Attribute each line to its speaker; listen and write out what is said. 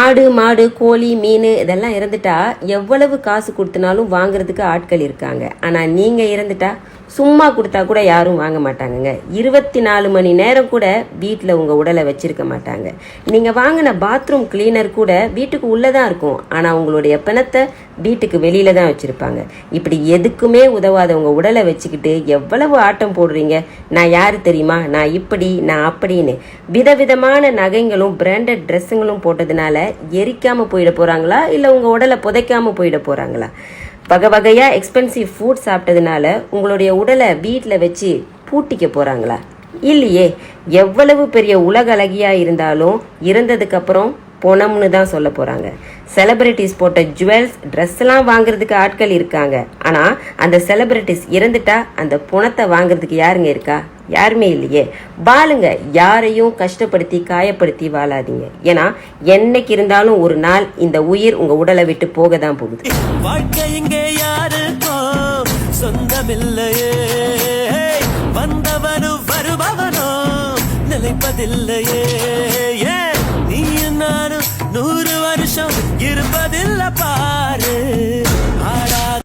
Speaker 1: ஆடு மாடு கோழி மீன் இதெல்லாம் இறந்துட்டா எவ்வளவு காசு கொடுத்தனாலும் வாங்குறதுக்கு ஆட்கள் இருக்காங்க. ஆனால் நீங்கள் இறந்துட்டா சும்மா கொடுத்தா கூட யாரும் வாங்க மாட்டாங்கங்க. 24 மணி நேரம் கூட வீட்டில் உங்கள் உடலை வச்சிருக்க மாட்டாங்க. நீங்கள் வாங்கின பாத்ரூம் கிளீனர் கூட வீட்டுக்கு உள்ளே தான் இருக்கும், ஆனால் உங்களுடைய பிணத்தை வீட்டுக்கு வெளியில தான் வச்சுருப்பாங்க. இப்படி எதுக்குமே உதவாத உங்கள் உடலை வச்சுக்கிட்டு எவ்வளவு ஆட்டம் போடுறீங்க. நான் யாரு தெரியுமா, நான் இப்படி நான் அப்படின்னு விதவிதமான நகைங்களும் பிராண்டட் ட்ரெஸ்ஸுங்களும் போட்டதுனால எரிக்காமல் போயிட போகிறாங்களா, இல்லை உங்கள் உடலை புதைக்காமல் போயிட போகிறாங்களா? வகை வகையாக எக்ஸ்பென்சிவ் ஃபுட் சாப்பிட்டதுனால உங்களுடைய உடலை வீட்டில் வச்சு பூட்டிக்க போகிறாங்களா? இல்லையே. எவ்வளவு பெரிய உலக அழகியாக இருந்தாலும் இறந்ததுக்கப்புறம் பொணம்னு தான் சொல்ல போகிறாங்க. செலிபிரிட்டிஸ் போட்ட ஜுவல்ஸ் ட்ரெஸ்லாம் வாங்குறதுக்கு ஆட்கள் இருக்காங்க. ஆனால் அந்த செலிபிரிட்டிஸ் இறந்துட்டா அந்த பொணத்தை வாங்குறதுக்கு யாருங்க இருக்கா? யாருமே இல்லையே. வாழுங்க, யாரையும் கஷ்டப்படுத்தி காயப்படுத்தி வாழாதீங்க. ஏன்னா என்னைக்கு இருந்தாலும் ஒரு நாள் இந்த உயிர் உங்க உடலை விட்டு போக தான் போகுது.
Speaker 2: வாழ்க்கை இங்கே யாருக்கோ சொந்தமில்லையே, வந்தவனு வருபவனோ நிலைப்பதில்லையே.